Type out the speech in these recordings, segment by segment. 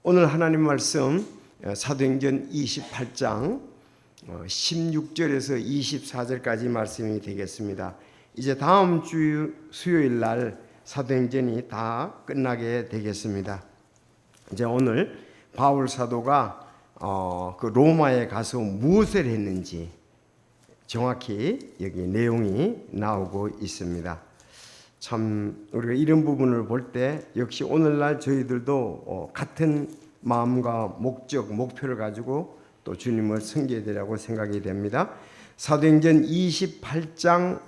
오늘 하나님 말씀 사도행전 28장 16절에서 24절까지 말씀이 되겠습니다. 이제 다음 주 수요일 날 사도행전이 다 끝나게 되겠습니다. 이제 오늘 바울 사도가 그 로마에 가서 무엇을 했는지 정확히 여기 내용이 나오고 있습니다. 참 우리가 이런 부분을 볼 때 역시 오늘날 저희들도 같은 마음과 목적, 목표를 가지고 또 주님을 섬겨야 되라고 생각이 됩니다. 사도행전 28장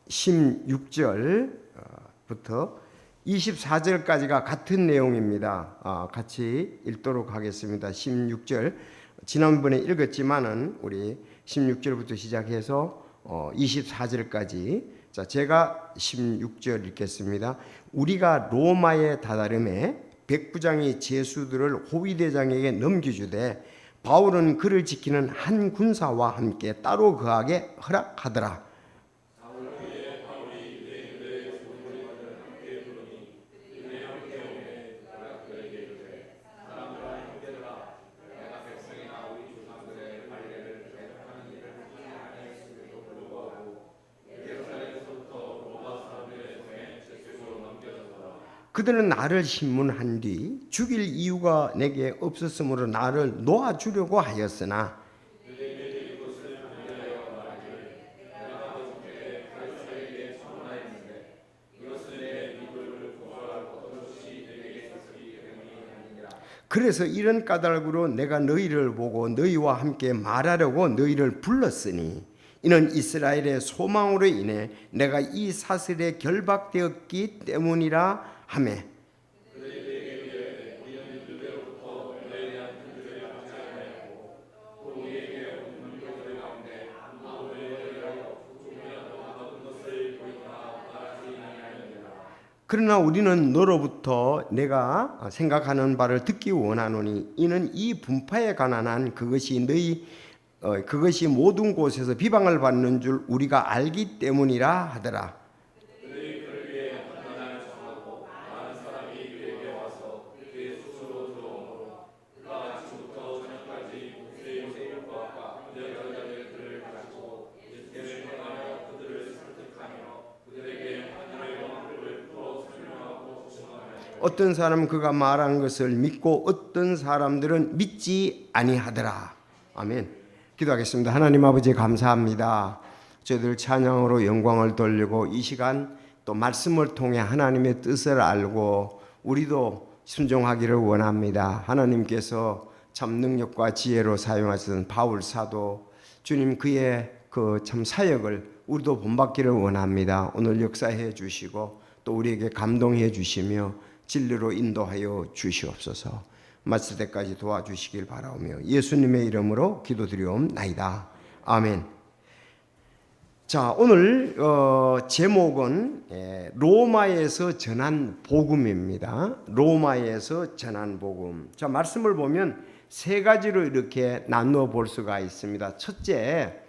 16절부터 24절까지가 같은 내용입니다. 같이 읽도록 하겠습니다. 16절 지난번에 읽었지만은 우리 16절부터 시작해서 24절까지 자, 제가 16절 읽겠습니다. 우리가 로마에 다다름에 백부장이 제수들을 호위대장에게 넘겨주되 바울은 그를 지키는 한 군사와 함께 따로 거하게 허락하더라. 그들은 나를 신문한 뒤 죽일 이유가 내게 없었으므로 나를 놓아주려고 하였으나 그래서 이런 까닭으로 내가 너희를 보고 너희와 함께 말하려고 너희를 불렀으니 이는 이스라엘의 소망으로 인해 내가 이 사슬에 결박되었기 때문이라 하매 그러나 우리는 너로부터 내가 생각하는 바를 듣기 원하노니 이는 이 분파에 관한 한 그것이 모든 곳에서 비방을 받는 줄 우리가 알기 때문이라 하더라. 어떤 사람은 그가 말한 것을 믿고 어떤 사람들은 믿지 아니하더라. 아멘. 기도하겠습니다. 하나님 아버지 감사합니다. 저희들 찬양으로 영광을 돌리고 이 시간 또 말씀을 통해 하나님의 뜻을 알고 우리도 순종하기를 원합니다. 하나님께서 참 능력과 지혜로 사용하시던 바울 사도 주님 그의 그 참 사역을 우리도 본받기를 원합니다. 오늘 역사해 주시고 또 우리에게 감동해 주시며 진리로 인도하여 주시옵소서. 마칠 때까지 도와주시길 바라오며 예수님의 이름으로 기도드리옵나이다. 아멘. 자, 오늘 제목은 로마에서 전한 복음입니다. 로마에서 전한 복음. 자, 말씀을 보면 세 가지로 이렇게 나누어 볼 수가 있습니다. 첫째,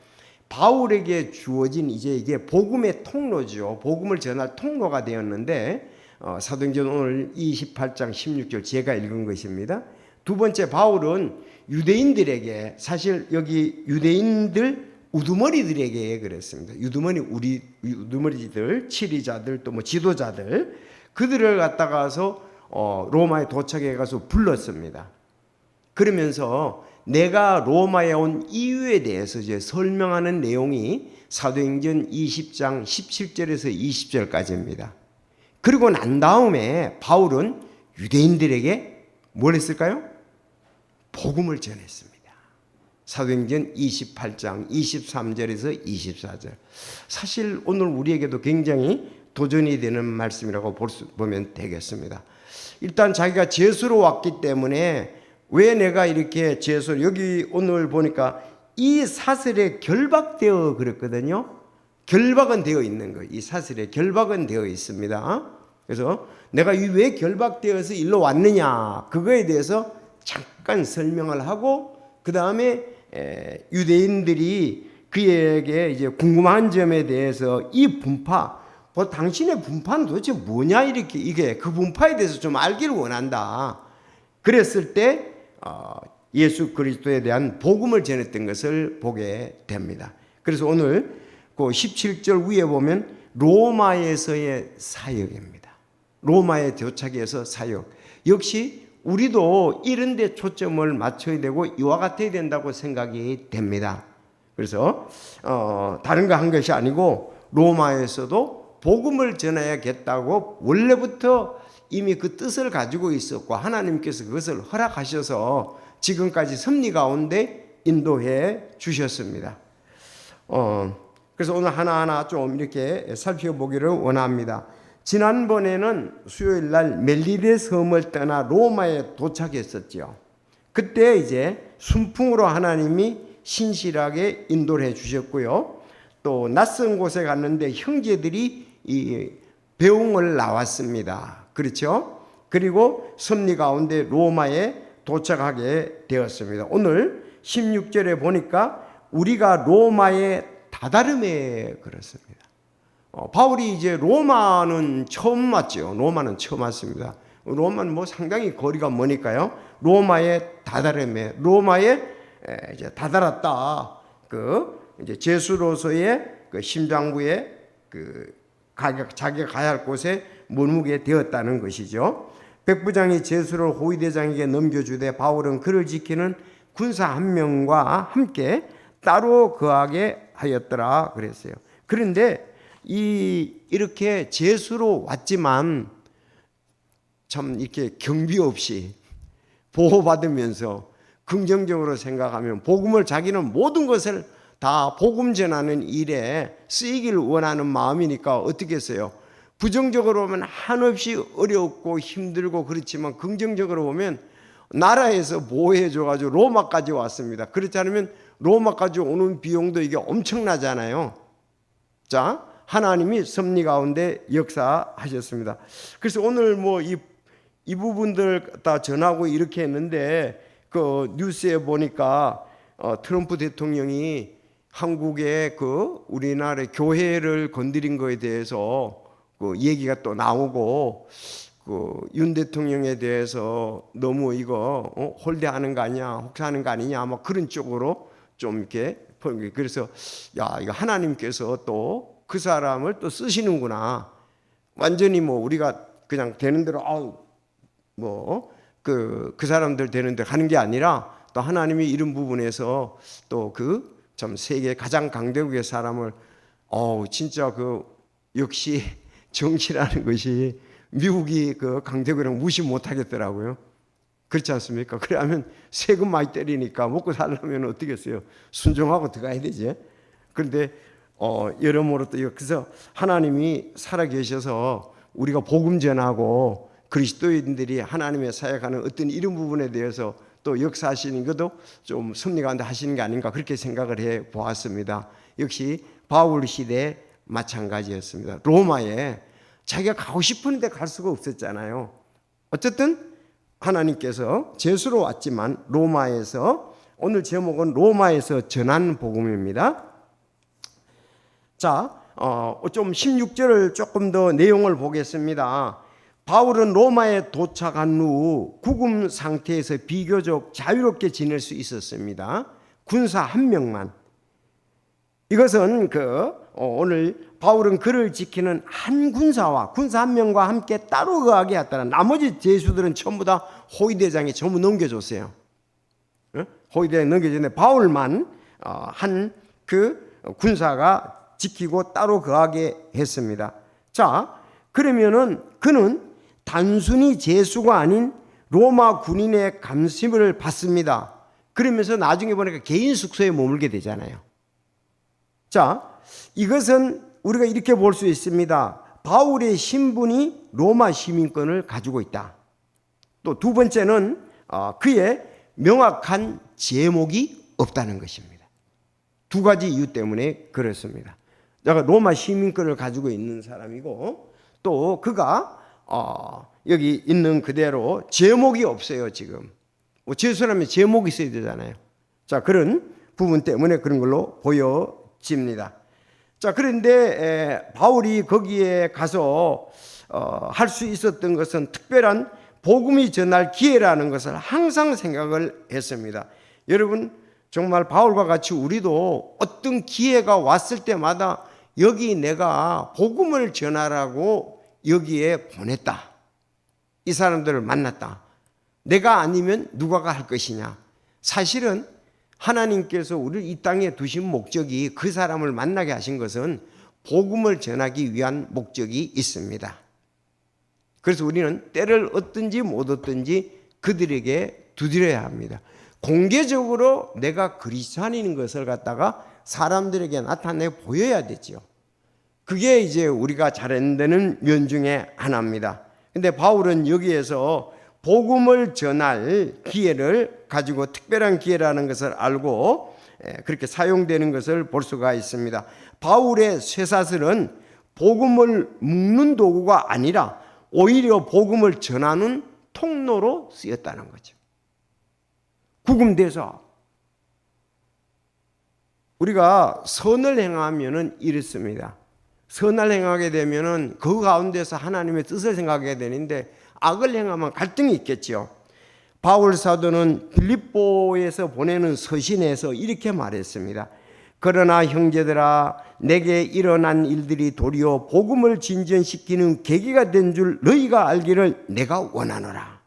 바울에게 주어진 이게 복음의 통로죠. 복음을 전할 통로가 되었는데 사도행전 오늘 28장 16절 제가 읽은 것입니다. 두 번째, 바울은 유대인들에게 사실 여기 유대인들 우두머리들에게 그랬습니다. 우두머리들, 치리자들 또 지도자들 그들을 갖다가서 로마에 도착해 가서 불렀습니다. 그러면서 내가 로마에 온 이유에 대해서 이제 설명하는 내용이 사도행전 20장 17절에서 20절까지입니다. 그리고 난 다음에 바울은 유대인들에게 뭘 했을까요? 복음을 전했습니다. 사도행전 28장 23절에서 24절. 사실 오늘 우리에게도 굉장히 도전이 되는 말씀이라고 보면 되겠습니다. 일단 자기가 제수로 왔기 때문에 왜 내가 이렇게 여기 오늘 보니까 이 사슬에 결박되어 그랬거든요. 결박은 되어 있는 거예요. 이 사슬에 결박은 되어 있습니다. 그래서 내가 왜 결박되어서 일로 왔느냐 그거에 대해서 잠깐 설명을 하고 그 다음에 유대인들이 그에게 이제 궁금한 점에 대해서 이 분파 당신의 분파는 도대체 뭐냐 이렇게 이게 그 분파에 대해서 좀 알기를 원한다. 그랬을 때 예수 그리스도에 대한 복음을 전했던 것을 보게 됩니다. 그래서 오늘 그 17절 위에 보면 로마에서의 사역입니다. 로마에 도착해서 사역. 역시 우리도 이런 데 초점을 맞춰야 되고 이와 같아야 된다고 생각이 됩니다. 그래서 다른 거 한 것이 아니고 로마에서도 복음을 전해야겠다고 원래부터 이미 그 뜻을 가지고 있었고 하나님께서 그것을 허락하셔서 지금까지 섭리 가운데 인도해 주셨습니다. 그래서 오늘 하나하나 좀 이렇게 살펴보기를 원합니다. 지난번에는 수요일 날 멜리데 섬을 떠나 로마에 도착했었죠. 그때 이제 순풍으로 하나님이 신실하게 인도를 해 주셨고요. 또 낯선 곳에 갔는데 형제들이 이 배웅을 나왔습니다. 그렇죠? 그리고 섭리 가운데 로마에 도착하게 되었습니다. 오늘 16절에 보니까 우리가 로마에 다다름에 그렇습니다. 바울이 이제 로마는 처음 왔죠. 로마는 처음 왔습니다. 로마는 뭐 상당히 거리가 머니까요. 로마에 다다름에 로마에 이제 다다랐다. 그 이제 제수로서의 그 심장부에 그 자기가 가야 할 곳에 머무게 되었다는 것이죠. 백부장이 제수를 호위대장에게 넘겨주되 바울은 그를 지키는 군사 한 명과 함께 따로 거하게 하였더라 그랬어요. 그런데 이렇게 제수로 왔지만 참 이렇게 경비 없이 보호받으면서 긍정적으로 생각하면 복음을 자기는 모든 것을 다 복음 전하는 일에 쓰이기를 원하는 마음이니까 어떻게 했어요? 부정적으로 보면 한없이 어렵고 힘들고 그렇지만 긍정적으로 보면 나라에서 보호해줘가지고 로마까지 왔습니다. 그렇지 않으면 로마까지 오는 비용도 이게 엄청나잖아요. 자, 하나님이 섭리 가운데 역사하셨습니다. 그래서 오늘 뭐 이 부분들 다 전하고 이렇게 했는데 그 뉴스에 보니까 트럼프 대통령이 한국의 그 우리나라의 교회를 건드린 거에 대해서 그 얘기가 또 나오고 그 윤 대통령에 대해서 너무 이거 홀대하는 거 아니냐, 혹사하는 거 아니냐, 뭐 그런 쪽으로 좀 이렇게 그래서 야 이거 하나님께서 또 그 사람을 또 쓰시는구나. 완전히 뭐 우리가 그냥 되는 대로 뭐 그 사람들 되는 대로 하는 게 아니라 또 하나님이 이런 부분에서 또 그 참 세계 가장 강대국의 사람을 진짜 그 역시 정치라는 것이 미국이 그 강대국이랑 무시 못 하겠더라고요. 그렇지 않습니까? 그러면 세금 많이 때리니까 먹고 살려면 어떻게 했어요? 순종하고 들어가야 되지. 그런데 여러모로 또 그래서 하나님이 살아계셔서 우리가 복음 전하고 그리스도인들이 하나님의 사역하는 어떤 이런 부분에 대해서 또 역사하시는 것도 좀 섭리 가운데 하시는 게 아닌가 그렇게 생각을 해 보았습니다. 역시 바울 시대 마찬가지였습니다. 로마에 자기가 가고 싶은데 갈 수가 없었잖아요. 어쨌든 하나님께서 제수로 왔지만 로마에서 오늘 제목은 로마에서 전한 복음입니다. 자, 좀 16절을 조금 더 내용을 보겠습니다. 바울은 로마에 도착한 후 구금 상태에서 비교적 자유롭게 지낼 수 있었습니다. 군사 한 명만. 이것은 오늘 바울은 그를 지키는 한 군사 한 명과 함께 따로 거하게 했다라. 나머지 제수들은 전부 다 호위대장이 전부 넘겨줬어요. 호위대장이 넘겨줬는데 바울만 한 그 군사가 지키고 따로 거하게 했습니다. 자, 그러면은 그는 단순히 제수가 아닌 로마 군인의 감심을 받습니다. 그러면서 나중에 보니까 개인 숙소에 머물게 되잖아요. 자, 이것은 우리가 이렇게 볼 수 있습니다. 바울의 신분이 로마 시민권을 가지고 있다. 또 두 번째는 그의 명확한 제목이 없다는 것입니다. 두 가지 이유 때문에 그렇습니다. 로마 시민권을 가지고 있는 사람이고 또 그가 여기 있는 그대로 제목이 없어요. 지금 제수라면 제목이 있어야 되잖아요. 자, 그런 부분 때문에 그런 걸로 보여집니다. 자, 그런데 바울이 거기에 가서 할 수 있었던 것은 특별한 복음이 전할 기회라는 것을 항상 생각을 했습니다. 여러분, 정말 바울과 같이 우리도 어떤 기회가 왔을 때마다 여기 내가 복음을 전하라고 여기에 보냈다. 이 사람들을 만났다. 내가 아니면 누가 할 것이냐. 사실은 하나님께서 우리를 이 땅에 두신 목적이, 그 사람을 만나게 하신 것은 복음을 전하기 위한 목적이 있습니다. 그래서 우리는 때를 얻든지 못 얻든지 그들에게 두드려야 합니다. 공개적으로 내가 그리스도인인 것을 갖다가 사람들에게 나타내 보여야 되죠. 그게 이제 우리가 잘해야 되는 면 중에 하나입니다. 근데 바울은 여기에서 복음을 전할 기회를 가지고, 특별한 기회라는 것을 알고 그렇게 사용되는 것을 볼 수가 있습니다. 바울의 쇠사슬은 복음을 묶는 도구가 아니라 오히려 복음을 전하는 통로로 쓰였다는 거죠. 구금돼서 우리가 선을 행하면은 이렇습니다. 선을 행하게 되면은 그 가운데서 하나님의 뜻을 생각하게 되는데, 악을 행하면 갈등이 있겠죠. 바울 사도는 빌립보에서 보내는 서신에서 이렇게 말했습니다. 그러나 형제들아, 내게 일어난 일들이 도리어 복음을 진전시키는 계기가 된 줄 너희가 알기를 내가 원하노라.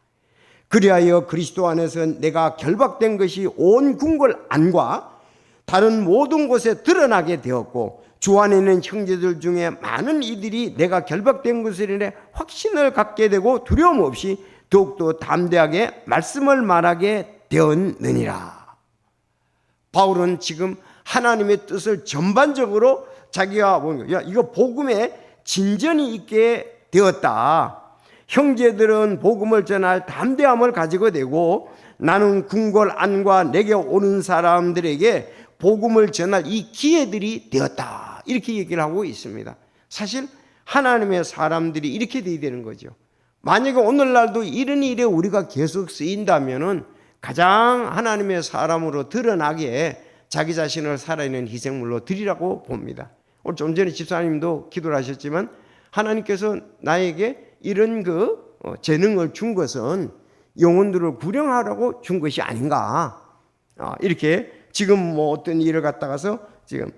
그리하여 그리스도 안에서 내가 결박된 것이 온 궁궐 안과 다른 모든 곳에 드러나게 되었고, 주 안에 있는 형제들 중에 많은 이들이 내가 결박된 것을 인해 확신을 갖게 되고 두려움 없이 더욱더 담대하게 말씀을 말하게 되었느니라. 바울은 지금 하나님의 뜻을 전반적으로 자기가 보는 거예요. 야, 이거 복음에 진전이 있게 되었다. 형제들은 복음을 전할 담대함을 가지고 되고, 나는 궁궐 안과 내게 오는 사람들에게 복음을 전할 이 기회들이 되었다. 이렇게 얘기를 하고 있습니다. 사실 하나님의 사람들이 이렇게 돼야 되는 거죠. 만약에 오늘날도 이런 일에 우리가 계속 쓰인다면은 가장 하나님의 사람으로 드러나게 자기 자신을 살아있는 희생물로 드리라고 봅니다. 오늘 좀 전에 집사님도 기도를 하셨지만, 하나님께서 나에게 이런 재능을 준 것은 영혼들을 구령하라고 준 것이 아닌가. 이렇게 지금 뭐 어떤 일을 갖다가서 지금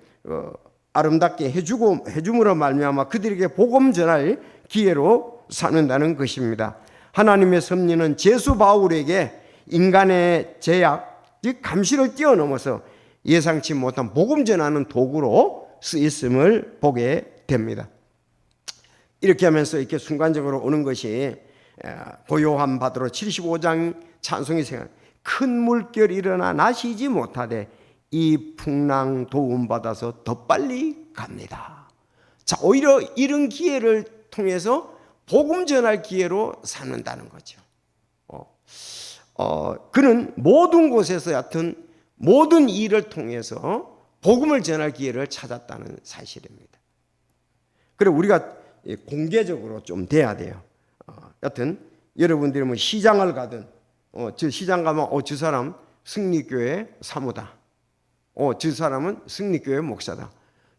아름답게 해줌으로 말미암아 그들에게 복음 전할 기회로 삼는다는 것입니다. 하나님의 섭리는 제수 바울에게 인간의 제약, 즉 감시를 뛰어넘어서 예상치 못한 복음 전하는 도구로 쓰였음을 보게 됩니다. 이렇게 하면서 이렇게 순간적으로 오는 것이 고요한 바다로 75장 찬송이 생각. 큰 물결이 일어나 나시지 못하되 이 풍랑 도움 받아서 더 빨리 갑니다. 자, 오히려 이런 기회를 통해서 복음 전할 기회로 삼는다는 거죠. 그는 모든 곳에서 여하튼 모든 일을 통해서 복음을 전할 기회를 찾았다는 사실입니다. 그래 우리가 공개적으로 좀 돼야 돼요. 여하튼 여러분들이 뭐 시장을 가든 저 시장 가면 저 사람 승리교회 사모다. 저 사람은 승리교회 목사다.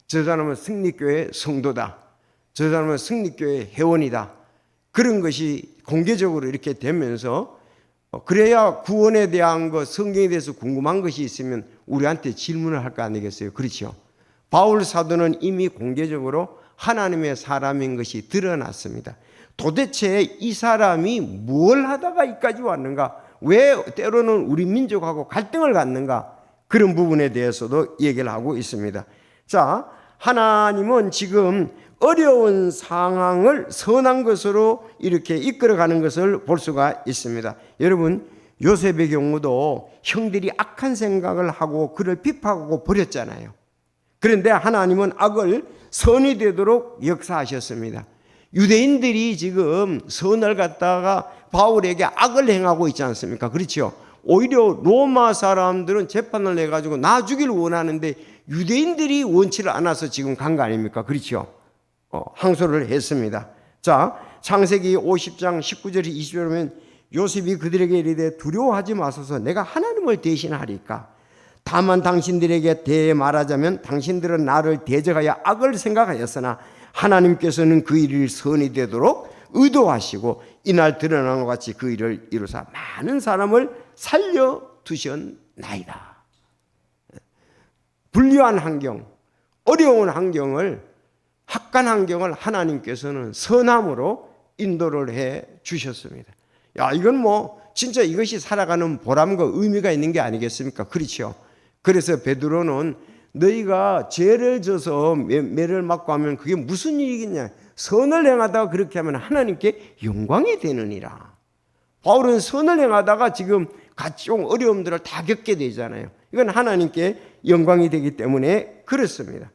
저 사람은 승리교회 성도다. 저 사람은 승리교회 회원이다. 그런 것이 공개적으로 이렇게 되면서 그래야 구원에 대한 것, 성경에 대해서 궁금한 것이 있으면 우리한테 질문을 할 거 아니겠어요? 그렇죠? 바울 사도는 이미 공개적으로 하나님의 사람인 것이 드러났습니다. 도대체 이 사람이 뭘 하다가 여기까지 왔는가? 왜 때로는 우리 민족하고 갈등을 갖는가? 그런 부분에 대해서도 얘기를 하고 있습니다. 자, 하나님은 지금 어려운 상황을 선한 것으로 이렇게 이끌어가는 것을 볼 수가 있습니다. 여러분, 요셉의 경우도 형들이 악한 생각을 하고 그를 비판하고 버렸잖아요. 그런데 하나님은 악을 선이 되도록 역사하셨습니다. 유대인들이 지금 선을 갖다가 바울에게 악을 행하고 있지 않습니까? 그렇죠? 오히려 로마 사람들은 재판을 내가지고 나 죽이를 원하는데 유대인들이 원치를 않아서 지금 간 거 아닙니까? 그렇죠? 항소를 했습니다. 자, 창세기 50장 19절 20절 보면 요셉이 그들에게 이르되 두려워하지 마소서 내가 하나님을 대신하리까. 다만 당신들에게 대해 말하자면 당신들은 나를 대적하여 악을 생각하였으나 하나님께서는 그 일이 선이 되도록 의도하시고 이날 드러난 것 같이 그 일을 이루사 많은 사람을 살려두셨나이다. 불리한 환경, 어려운 환경을, 학간 환경을 하나님께서는 선함으로 인도를 해 주셨습니다. 야, 이건 뭐 진짜 이것이 살아가는 보람과 의미가 있는 게 아니겠습니까? 그렇죠. 그래서 베드로는 너희가 죄를 져서 매를 맞고 하면 그게 무슨 일이겠냐? 선을 행하다가 그렇게 하면 하나님께 영광이 되느니라. 바울은 선을 행하다가 지금 각종 어려움들을 다 겪게 되잖아요. 이건 하나님께 영광이 되기 때문에 그렇습니다.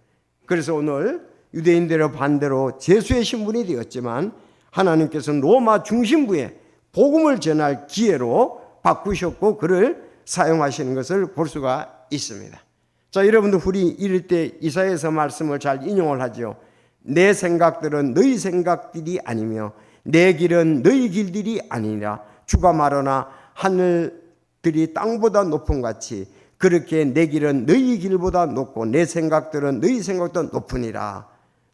그래서 오늘 유대인들의 반대로 제수의 신분이 되었지만 하나님께서는 로마 중심부에 복음을 전할 기회로 바꾸셨고 그를 사용하시는 것을 볼 수가 있습니다. 자, 여러분들 우리 이럴 때 이사야서 말씀을 잘 인용을 하죠. 내 생각들은 너희 생각들이 아니며 내 길은 너희 길들이 아니라 주가 말하나 하늘들이 땅보다 높음 같이 그렇게 내 길은 너희 길보다 높고 내 생각들은 너희 생각보다 높으니라.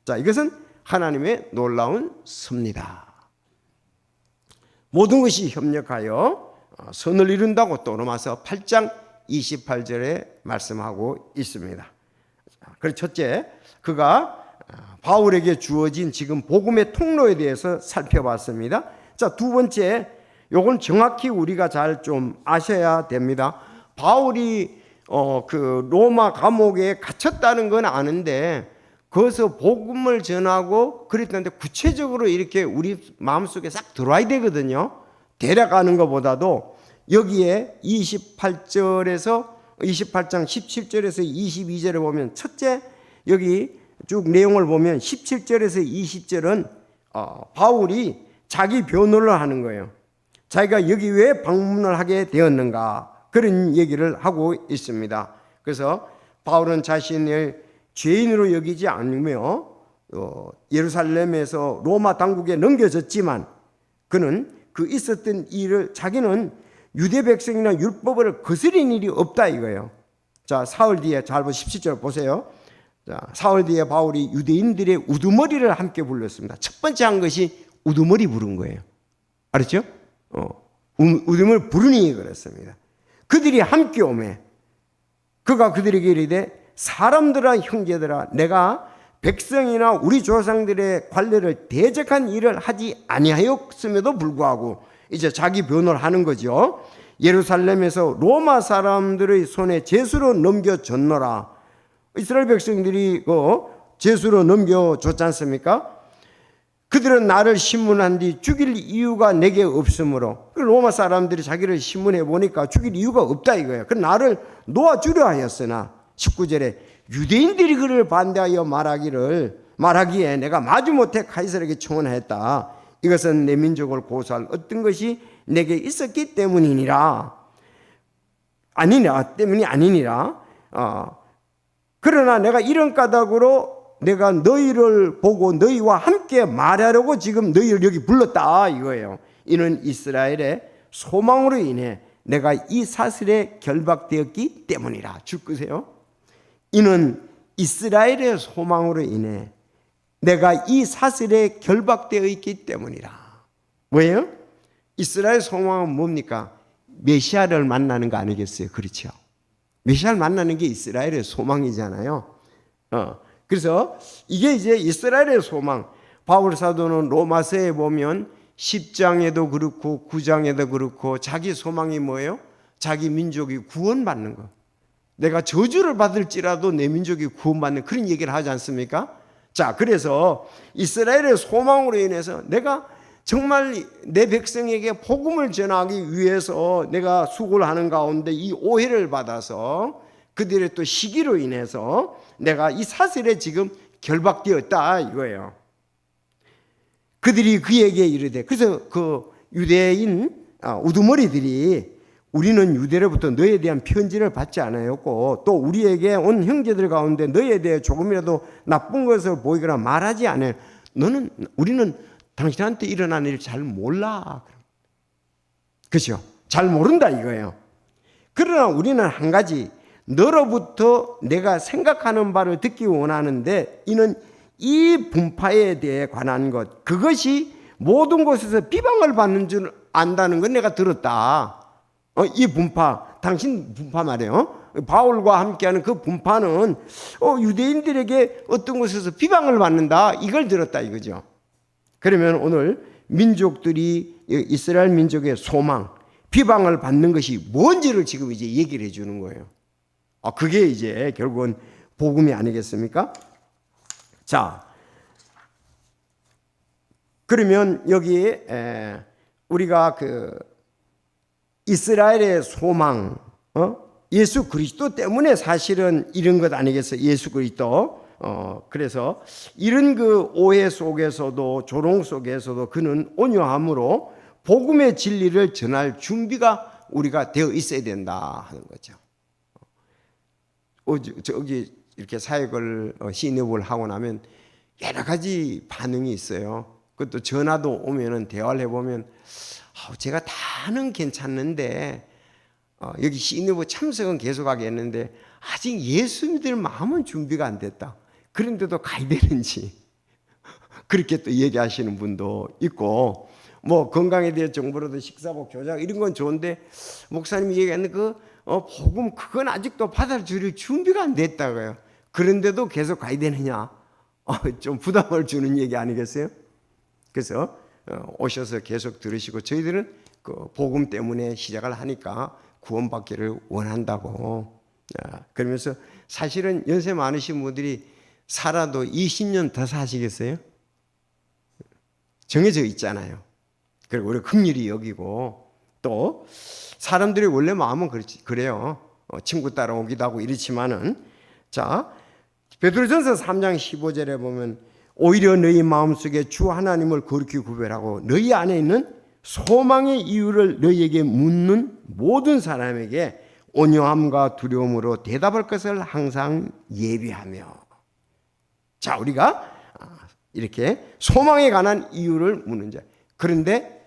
자, 이것은 하나님의 놀라운 섭니다. 모든 것이 협력하여 선을 이룬다고 또 로마서 8장 28절에 말씀하고 있습니다. 그래서 첫째, 그가 바울에게 주어진 지금 복음의 통로에 대해서 살펴봤습니다. 자, 두 번째, 요건 정확히 우리가 잘 좀 아셔야 됩니다. 바울이 그 로마 감옥에 갇혔다는 건 아는데 거기서 복음을 전하고 그랬는데 구체적으로 이렇게 우리 마음속에 싹 들어와야 되거든요. 대략 아는 것보다도 여기에 28장 17절에서 22절에 보면 첫째, 여기 쭉 내용을 보면 17절에서 20절은 바울이 자기 변호를 하는 거예요. 자기가 여기 왜 방문을 하게 되었는가 그런 얘기를 하고 있습니다. 그래서 바울은 자신을 죄인으로 여기지 않으며 예루살렘에서 로마 당국에 넘겨졌지만 그는 그 있었던 일을 자기는 유대 백성이나 율법을 거스린 일이 없다 이거예요. 자, 사흘 뒤에 잘 17절 보세요. 자, 사흘 뒤에 바울이 유대인들의 우두머리를 함께 불렀습니다. 첫 번째 한 것이 우두머리 부른 거예요. 알았죠? 우두머리 부르니 그랬습니다. 그들이 함께 오매 그가 그들에게 이르되 사람들아 형제들아 내가 백성이나 우리 조상들의 관례를 대적한 일을 하지 아니하였음에도 불구하고 이제 자기 변호를 하는 거죠. 예루살렘에서 로마 사람들의 손에 제수로 넘겨줬노라. 이스라엘 백성들이 제수로 넘겨줬지 않습니까? 그들은 나를 신문한 뒤 죽일 이유가 내게 없으므로 로마 사람들이 자기를 신문해 보니까 죽일 이유가 없다 이거예요. 그 나를 놓아주려 하였으나 19절에 유대인들이 그를 반대하여 말하기에 내가 마지못해 카이사르에게 청원하였다. 이것은 내 민족을 고소할 어떤 것이 내게 있었기 때문이니라. 때문이 아니니라. 그러나 내가 이런 까닭으로 내가 너희를 보고 너희와 함께 말하려고 지금 너희를 여기 불렀다 이거예요. 이는 이스라엘의 소망으로 인해 내가 이 사슬에 결박되었기 때문이라. 줄 끄세요. 이는 이스라엘의 소망으로 인해 내가 이 사슬에 결박되어 있기 때문이라. 뭐예요? 이스라엘 소망은 뭡니까? 메시아를 만나는 거 아니겠어요? 그렇죠? 메시아를 만나는 게 이스라엘의 소망이잖아요. 그래서 이게 이제 이스라엘의 소망. 바울 사도는 로마서에 보면 10장에도 그렇고 9장에도 그렇고 자기 소망이 뭐예요? 자기 민족이 구원받는 거. 내가 저주를 받을지라도 내 민족이 구원받는 그런 얘기를 하지 않습니까? 자, 그래서 이스라엘의 소망으로 인해서 내가 정말 내 백성에게 복음을 전하기 위해서 내가 수고를 하는 가운데 이 오해를 받아서 그들의 또 시기로 인해서 내가 이 사슬에 지금 결박되었다 이거예요. 그들이 그에게 이르되, 그래서 그 유대인 우두머리들이 우리는 유대로부터 너에 대한 편지를 받지 않았고 또 우리에게 온 형제들 가운데 너에 대해 조금이라도 나쁜 것을 보이거나 말하지 않아요. 우리는 당신한테 일어난 일 잘 몰라. 그렇죠? 잘 모른다 이거예요. 그러나 우리는 한 가지, 너로부터 내가 생각하는 바를 듣기 원하는데 이는 이 분파에 대해 관한 것, 그것이 모든 곳에서 비방을 받는 줄 안다는 건 내가 들었다. 이 분파, 당신 분파 말이에요. 바울과 함께하는 그 분파는 유대인들에게 어떤 곳에서 비방을 받는다, 이걸 들었다 이거죠. 그러면 오늘 민족들이, 이스라엘 민족의 소망, 비방을 받는 것이 뭔지를 지금 이제 얘기를 해주는 거예요. 그게 이제 결국은 복음이 아니겠습니까? 자, 그러면 여기에 우리가 그 이스라엘의 소망, 예수 그리스도 때문에 사실은 이런 것 아니겠어요? 예수 그리스도. 그래서 이런 그 오해 속에서도, 조롱 속에서도 그는 온유함으로 복음의 진리를 전할 준비가 우리가 되어 있어야 된다 하는 거죠. 저기 이렇게 사역을 신입을 하고 나면 여러 가지 반응이 있어요. 그것도 전화도 오면은 대화를 해보면 제가 다는 괜찮는데 여기 신입을 참석은 계속 하겠는데 아직 예수 믿을 마음은 준비가 안 됐다. 그런데도 가야 되는지 그렇게 또 얘기하시는 분도 있고, 뭐 건강에 대해 정보로도 식사복 교장 이런 건 좋은데 목사님이 얘기하는 그 복음 그건 아직도 받아들일 준비가 안 됐다고요. 그런데도 계속 가야 되느냐? 좀 부담을 주는 얘기 아니겠어요? 그래서 오셔서 계속 들으시고, 저희들은 그 복음 때문에 시작을 하니까 구원받기를 원한다고. 그러면서 사실은 연세 많으신 분들이 살아도 20년 더 사시겠어요? 정해져 있잖아요. 그리고 우리 긍휼히 여기고, 또 사람들이 원래 마음은 그래요. 친구 따라오기도 하고 이렇지만은, 자, 베드로전서 3장 15절에 보면 오히려 너희 마음속에 주 하나님을 거룩히 구별하고 너희 안에 있는 소망의 이유를 너희에게 묻는 모든 사람에게 온유함과 두려움으로 대답할 것을 항상 예비하며. 자, 우리가 이렇게 소망에 관한 이유를 묻는 자. 그런데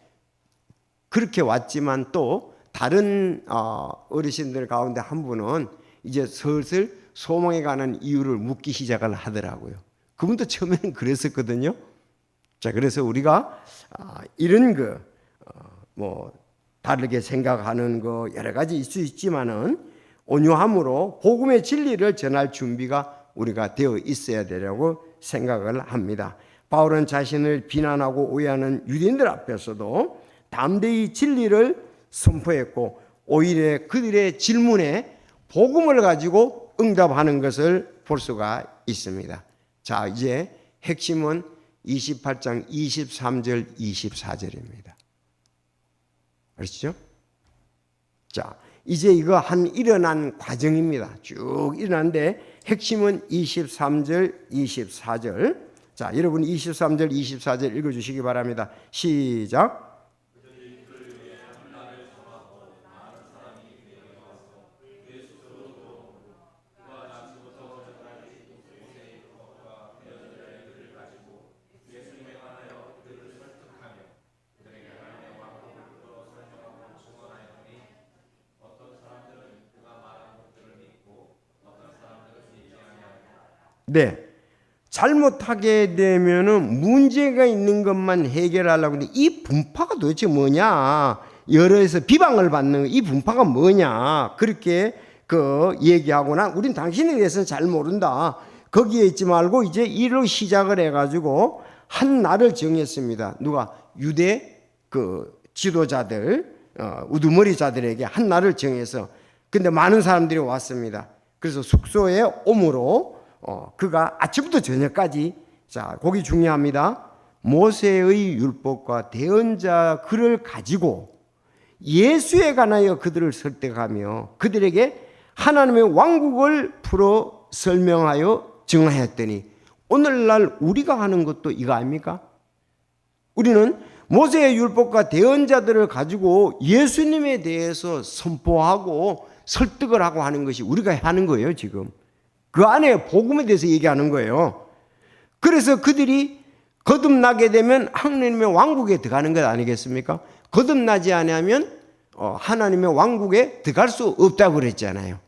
그렇게 왔지만 또 다른 어르신들 가운데 한 분은 이제 슬슬 소망에 관한 이유를 묻기 시작을 하더라고요. 그분도 처음에는 그랬었거든요. 자, 그래서 우리가 이런 뭐 다르게 생각하는 거 여러 가지 있을 수 있지만은 온유함으로 복음의 진리를 전할 준비가 우리가 되어 있어야 되려고 생각을 합니다. 바울은 자신을 비난하고 오해하는 유대인들 앞에서도 담대히 진리를 선포했고, 오히려 그들의 질문에 복음을 가지고 응답하는 것을 볼 수가 있습니다. 자, 이제 핵심은 28장 23절 24절입니다. 아시죠? 자, 이제 이거 일어난 과정입니다. 쭉 일어났는데 핵심은 23절 24절. 자, 여러분 23절 24절 읽어주시기 바랍니다. 시작. 네, 잘못하게 되면은 문제가 있는 것만 해결하려고 하는데 이 분파가 도대체 뭐냐? 여러에서 비방을 받는 이 분파가 뭐냐? 그렇게 얘기하거나 우린 당신에 대해서는 잘 모른다. 거기에 있지 말고 이제 이로 시작을 해가지고 한 날을 정했습니다. 누가? 유대 지도자들, 우두머리자들에게 한 날을 정해서, 근데 많은 사람들이 왔습니다. 그래서 숙소에 오므로 그가 아침부터 저녁까지, 자, 거기 중요합니다. 모세의 율법과 대언자 글을 가지고 예수에 관하여 그들을 설득하며 그들에게 하나님의 왕국을 풀어 설명하여 증하였더니, 오늘날 우리가 하는 것도 이거 아닙니까? 우리는 모세의 율법과 대언자들을 가지고 예수님에 대해서 선포하고 설득을 하고 하는 것이 우리가 하는 거예요. 지금 그 안에 복음에 대해서 얘기하는 거예요. 그래서 그들이 거듭나게 되면 하나님의 왕국에 들어가는 것 아니겠습니까? 거듭나지 않으면 하나님의 왕국에 들어갈 수 없다고 그랬잖아요.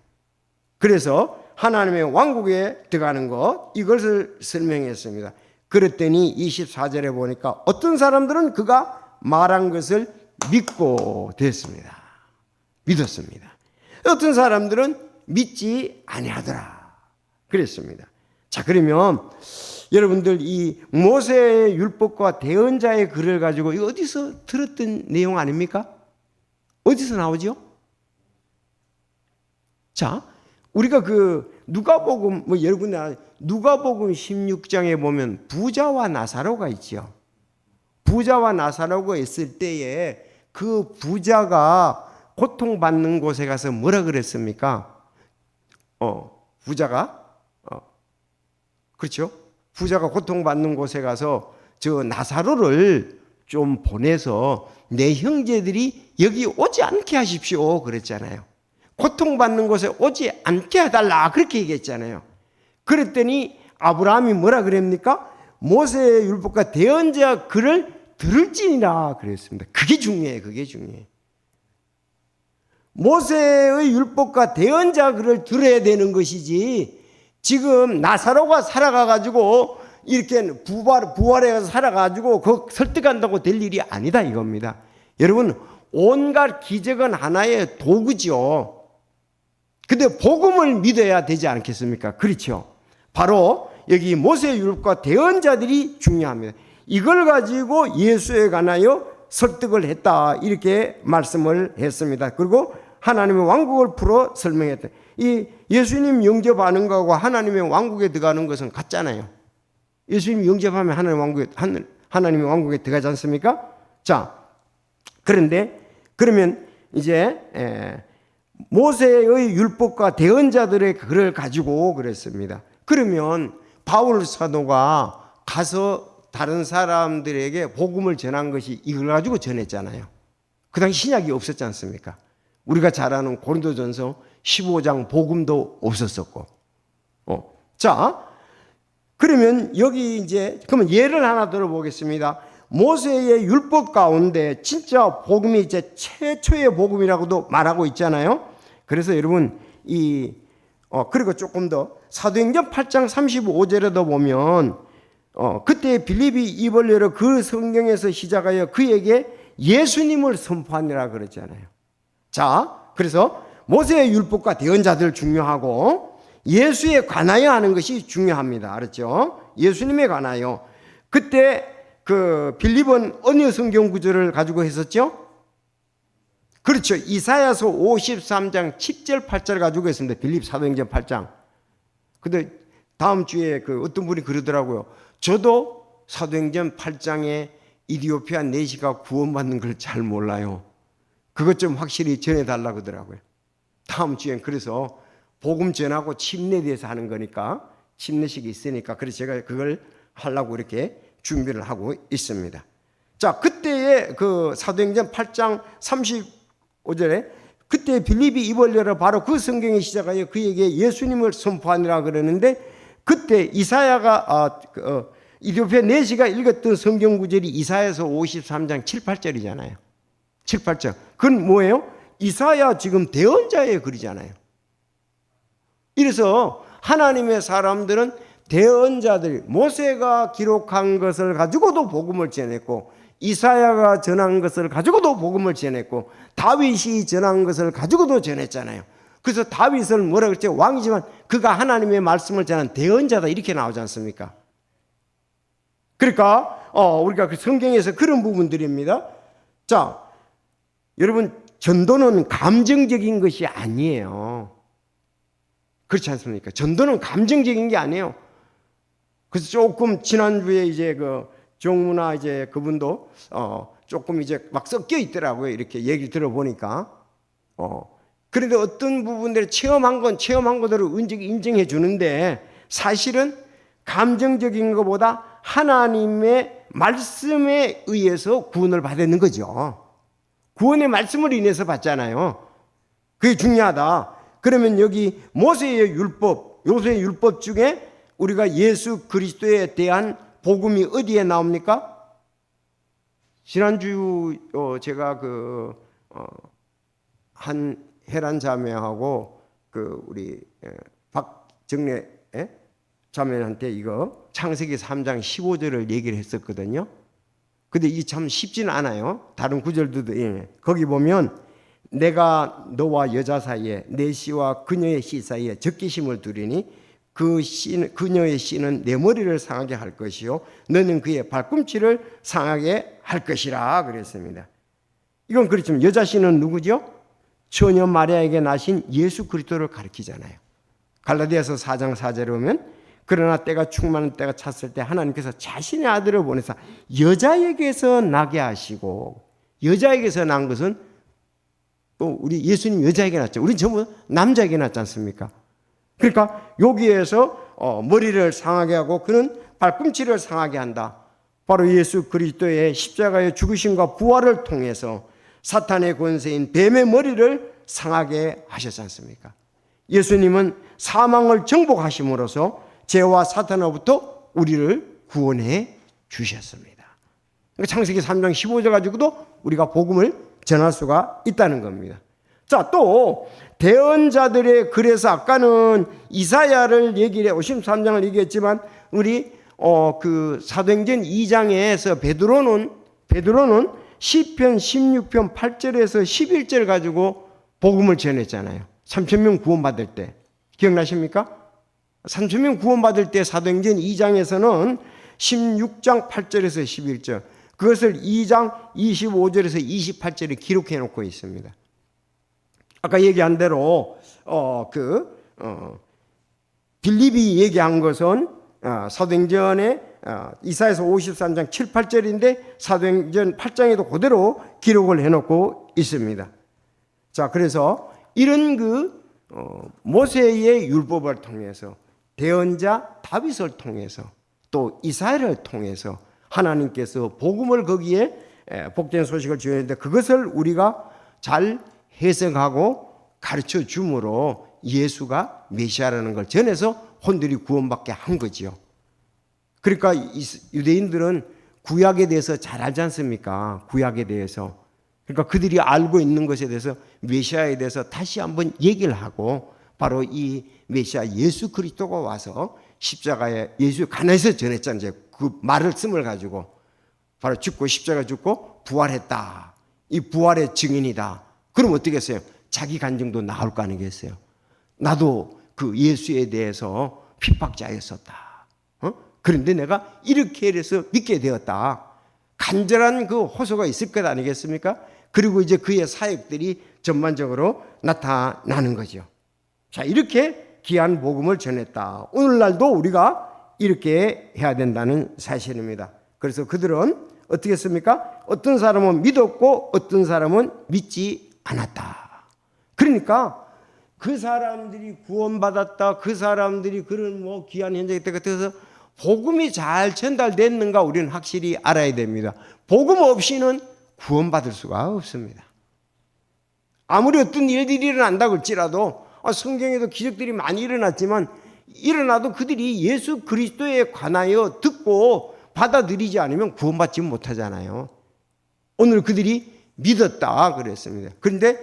그래서 하나님의 왕국에 들어가는 것, 이것을 설명했습니다. 그랬더니 24절에 보니까 어떤 사람들은 그가 말한 것을 믿고 됐습니다. 믿었습니다. 어떤 사람들은 믿지 아니하더라 그랬습니다. 자, 그러면 여러분들 이 모세의 율법과 대언자의 글을 가지고 이거 어디서 들었던 내용 아닙니까? 어디서 나오죠? 자, 우리가 그 누가복음 여러분 누가복음 16장에 보면 부자와 나사로가 있죠. 부자와 나사로가 있을 때에 그 부자가 고통받는 곳에 가서 뭐라 그랬습니까? 부자가 그렇죠? 부자가 고통받는 곳에 가서 저 나사로를 좀 보내서 내 형제들이 여기 오지 않게 하십시오 그랬잖아요. 고통받는 곳에 오지 않게 해달라 그렇게 얘기했잖아요. 그랬더니 아브라함이 뭐라 그랬습니까? 모세의 율법과 대언자 글을 들을지니라 그랬습니다. 그게 중요해요. 그게 중요해요. 모세의 율법과 대언자 글을 들어야 되는 것이지 지금 나사로가 살아가가지고 이렇게 부활해서 살아가지고 그 설득한다고 될 일이 아니다 이겁니다. 여러분 온갖 기적은 하나의 도구죠. 근데 복음을 믿어야 되지 않겠습니까? 그렇죠. 바로 여기 모세의 율법과 대언자들이 중요합니다. 이걸 가지고 예수에 관하여 설득을 했다 이렇게 말씀을 했습니다. 그리고 하나님의 왕국을 풀어 설명했다. 이 예수님 영접하는 것과 하나님의 왕국에 들어가는 것은 같잖아요. 예수님 영접하면 하나님의 왕국에 들어가지 않습니까? 자, 그런데 그러면 이제 모세의 율법과 대언자들의 글을 가지고 그랬습니다. 그러면 바울 사도가 가서 다른 사람들에게 복음을 전한 것이 이걸 가지고 전했잖아요. 그 당시 신약이 없었지 않습니까? 우리가 잘 아는 고린도전서 15장 복음도 없었었고. 자, 그러면 여기 이제 그러면 예를 하나 들어보겠습니다. 모세의 율법 가운데 진짜 복음이 이제 최초의 복음이라고도 말하고 있잖아요. 그래서 여러분 그리고 조금 더 사도행전 8장 35절에도 보면 그때 빌립이 입을 열어 그 성경에서 시작하여 그에게 예수님을 선포하니라 그랬잖아요. 자, 그래서 모세의 율법과 대언자들 중요하고 예수에 관하여 하는 것이 중요합니다. 알았죠? 예수님에 관하여. 그때 그 빌립은 어느 성경 구절을 가지고 했었죠? 그렇죠. 이사야서 53장 10절 8절 가지고 했습니다. 빌립 사도행전 8장. 근데 다음 주에 그 어떤 분이 그러더라고요. 저도 사도행전 8장에 이디오피아 내시가 구원받는 걸 잘 몰라요. 그것 좀 확실히 전해달라고 하더라고요. 다음 주엔 그래서 복음 전하고 침례에 대해서 하는 거니까 침례식이 있으니까 그래서 제가 그걸 하려고 이렇게 준비를 하고 있습니다. 자, 그때의 그 사도행전 8장 35절에 그때 빌립이 입을 열어 바로 그 성경이 시작하여 그에게 예수님을 선포하니라 그러는데 그때 이사야가 이디오피아 내시가 읽었던 성경 구절이 이사야서 53장 7, 8절이잖아요. 7, 8절. 그건 뭐예요? 이사야 지금 대언자의 글이잖아요. 이래서 하나님의 사람들은 대언자들, 모세가 기록한 것을 가지고도 복음을 전했고 이사야가 전한 것을 가지고도 복음을 전했고 다윗이 전한 것을 가지고도 전했잖아요. 그래서 다윗을 뭐라 그랬죠? 왕이지만 그가 하나님의 말씀을 전한 대언자다 이렇게 나오지 않습니까? 그러니까 우리가 그 성경에서 그런 부분들입니다. 자, 여러분 전도는 감정적인 것이 아니에요. 그렇지 않습니까? 전도는 감정적인 게 아니에요. 그래서 조금 지난주에 이제 그 정문아 이제 그분도 조금 이제 막 섞여 있더라고요. 이렇게 얘기를 들어보니까. 그런데 어떤 부분들을 체험한 건 체험한 것대로 인정해 주는데 사실은 감정적인 것보다 하나님의 말씀에 의해서 구원을 받는 거죠. 구원의 말씀을 인해서 받잖아요. 그게 중요하다. 그러면 여기 모세의 율법 중에 우리가 예수 그리스도에 대한 복음이 어디에 나옵니까? 지난주 제가 한혜란 자매하고 우리 박정래 자매한테 이거 창세기 3장 15절을 얘기를 했었거든요. 근데 이게 참 쉽지는 않아요. 다른 구절들도 거기 보면 내가 너와 여자 사이에 내 씨와 그녀의 씨 사이에 적개심을 두리니 그녀의 씨는 내 머리를 상하게 할 것이요 너는 그의 발꿈치를 상하게 할 것이라 그랬습니다. 이건 그렇지만 여자 씨는 누구죠? 처녀 마리아에게 나신 예수 그리스도를 가리키잖아요. 갈라디아서 4장 4절에 보면 그러나 때가 충만한 때가 찼을 때 하나님께서 자신의 아들을 보내사 여자에게서 나게 하시고, 여자에게서 난 것은 또 우리 예수님 여자에게 낳았죠. 우리는 전부 남자에게 낳지 않습니까? 그러니까 여기에서 머리를 상하게 하고 그는 발꿈치를 상하게 한다. 바로 예수 그리스도의 십자가의 죽으심과 부활을 통해서 사탄의 권세인 뱀의 머리를 상하게 하셨지 않습니까? 예수님은 사망을 정복하심으로써 죄와 사탄으로부터 우리를 구원해 주셨습니다. 그러니까 창세기 3장 15절 가지고도 우리가 복음을 전할 수가 있다는 겁니다. 자, 또 대언자들의 글에서 아까는 이사야를 얘기를 해 53장을 얘기했지만 우리 그 사도행전 2장에서 베드로는 시편 16편 8절에서 11절 가지고 복음을 전했잖아요. 3,000명 구원받을 때 기억나십니까? 3,000명 구원받을 때 사도행전 2장에서는 16장 8절에서 11절 그것을 2장 25절에서 28절에 기록해 놓고 있습니다. 아까 얘기한 대로 빌립이 얘기한 것은 사도행전에 이사야서 53장 7, 8절인데 사도행전 8장에도 그대로 기록을 해놓고 있습니다. 자, 그래서 이런 모세의 율법을 통해서 대언자 다윗을 통해서 또 이사야를 통해서 하나님께서 복음을 거기에 복된 소식을 주었는데 그것을 우리가 잘 해석하고 가르쳐 줌으로 예수가 메시아라는 걸 전해서 혼들이 구원받게 한 거지요. 그러니까 유대인들은 구약에 대해서 잘 알지 않습니까? 구약에 대해서. 그러니까 그들이 알고 있는 것에 대해서 메시아에 대해서 다시 한번 얘기를 하고 바로 이 메시아 예수 그리스도가 와서 십자가에 예수 가나에서 전했잖아요. 이제 그 말을 씀을 가지고 바로 죽고 십자가 죽고 부활했다. 이 부활의 증인이다. 그럼 어떻게 했어요? 자기 간증도 나올 거 아니겠어요? 나도 그 예수에 대해서 핍박자였었다. 그런데 내가 이렇게 해서 믿게 되었다. 간절한 그 호소가 있을 것 아니겠습니까? 그리고 이제 그의 사역들이 전반적으로 나타나는 거죠. 자, 이렇게 귀한 복음을 전했다. 오늘날도 우리가 이렇게 해야 된다는 사실입니다. 그래서 그들은 어떻게 했습니까? 어떤 사람은 믿었고 어떤 사람은 믿지 않았다. 그러니까 그 사람들이 구원받았다. 그 사람들이 그런 귀한 현장에 때가 복음이 잘 전달됐는가 우리는 확실히 알아야 됩니다. 복음 없이는 구원받을 수가 없습니다. 아무리 어떤 일들이 일어난다고 할지라도 성경에도 기적들이 많이 일어났지만 일어나도 그들이 예수 그리스도에 관하여 듣고 받아들이지 않으면 구원받지 못하잖아요. 오늘 그들이 믿었다 그랬습니다. 그런데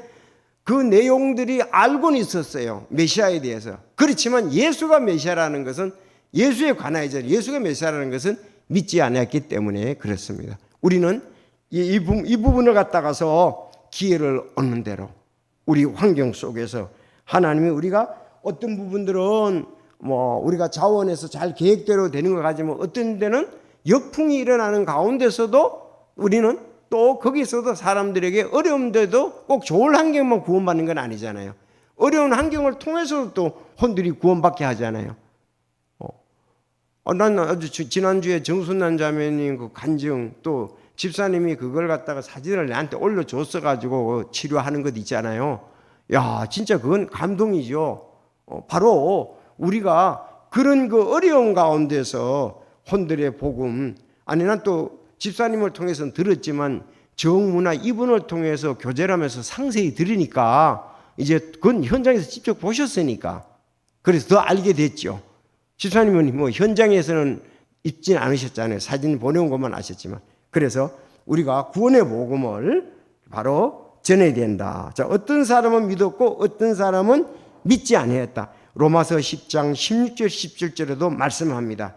그 내용들이 알고는 있었어요. 메시아에 대해서. 그렇지만 예수가 메시아라는 것은 예수에 관하여서 예수가 메시아라는 것은 믿지 않았기 때문에 그렇습니다. 우리는 이 부분을 갖다가서 기회를 얻는 대로 우리 환경 속에서 하나님이 우리가 어떤 부분들은 우리가 자원해서 잘 계획대로 되는 것 같지만 어떤 데는 역풍이 일어나는 가운데서도 우리는 또 거기서도 사람들에게 어려움돼도 꼭 좋은 환경만 구원받는 건 아니잖아요. 어려운 환경을 통해서도 또 혼들이 구원받게 하잖아요. 난 아주 지난주에 정순난 자매님 그 간증 또 집사님이 그걸 갖다가 사진을 나한테 올려줬어가지고 치료하는 것 있잖아요. 야, 진짜 그건 감동이죠. 바로 우리가 그런 그 어려운 가운데서 혼들의 복음, 아니 난 또 집사님을 통해서는 들었지만 정문화 이분을 통해서 교제를 하면서 상세히 들으니까 이제 그건 현장에서 직접 보셨으니까 그래서 더 알게 됐죠. 집사님은 현장에서는 있진 않으셨잖아요. 사진 보내온 것만 아셨지만. 그래서 우리가 구원의 복음을 바로 전해야 된다. 자, 어떤 사람은 믿었고 어떤 사람은 믿지 아니했다. 로마서 10장 16절 17절에도 말씀합니다.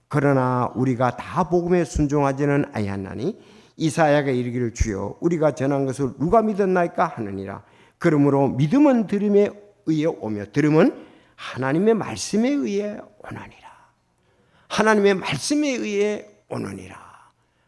그러나 우리가 다 복음에 순종하지는 아니하나니 이사야가 이르기를 주여 우리가 전한 것을 누가 믿었나이까 하느니라. 그러므로 믿음은 들음에 의해 오며 들음은 하나님의 말씀에 의해 오느니라. 하나님의 말씀에 의해 오느니라.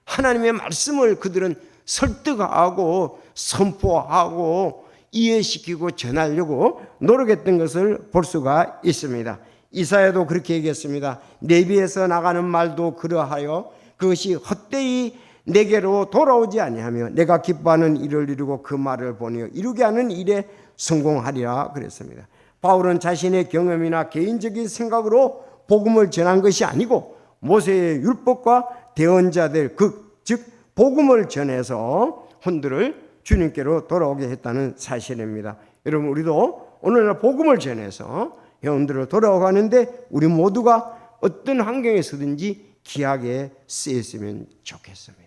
하나님의 말씀을 그들은 설득하고 선포하고 이해시키고 전하려고 노력했던 것을 볼 수가 있습니다. 이사야도 그렇게 얘기했습니다. 내 입에서 나가는 말도 그러하여 그것이 헛되이 내게로 돌아오지 아니하며 내가 기뻐하는 일을 이루고 그 말을 보내어 이루게 하는 일에 성공하리라 그랬습니다. 바울은 자신의 경험이나 개인적인 생각으로 복음을 전한 것이 아니고 모세의 율법과 대언자들 즉 복음을 전해서 혼들을 주님께로 돌아오게 했다는 사실입니다. 여러분 우리도 오늘날 복음을 전해서 영혼들을 돌아오가는데 우리 모두가 어떤 환경에서든지 귀하게 쓰였으면 좋겠습니다.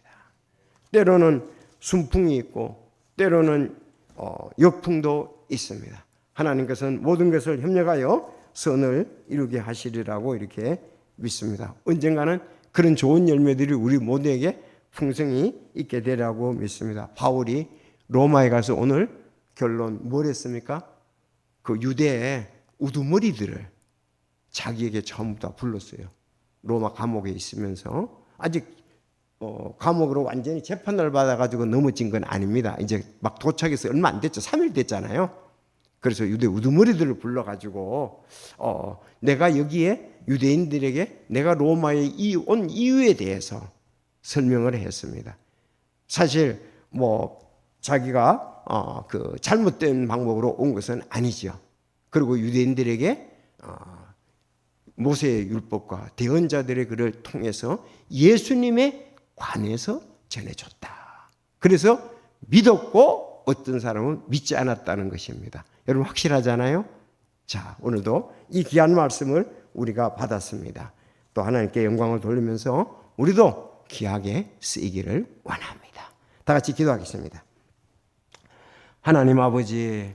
때로는 순풍이 있고 때로는 역풍도 있습니다. 하나님께서는 모든 것을 협력하여 선을 이루게 하시리라고 이렇게 믿습니다. 언젠가는 그런 좋은 열매들이 우리 모두에게 풍성히 있게 되라고 믿습니다. 바울이 로마에 가서 오늘 결론 뭘 했습니까? 그 유대의 우두머리들을 자기에게 전부 다 불렀어요. 로마 감옥에 있으면서 아직 감옥으로 완전히 재판을 받아가지고 넘어진 건 아닙니다. 이제 막 도착해서 얼마 안 됐죠. 3일 됐잖아요. 그래서 유대 우두머리들을 불러가지고 내가 여기에 유대인들에게 내가 로마에 온 이유에 대해서 설명을 했습니다. 사실 자기가 그 잘못된 방법으로 온 것은 아니죠. 그리고 유대인들에게 모세의 율법과 대언자들의 글을 통해서 예수님에 관해서 전해줬다. 그래서 믿었고 어떤 사람은 믿지 않았다는 것입니다. 여러분 확실하잖아요? 자, 오늘도 이 귀한 말씀을 우리가 받았습니다. 또 하나님께 영광을 돌리면서 우리도 귀하게 쓰이기를 원합니다. 다 같이 기도하겠습니다. 하나님 아버지,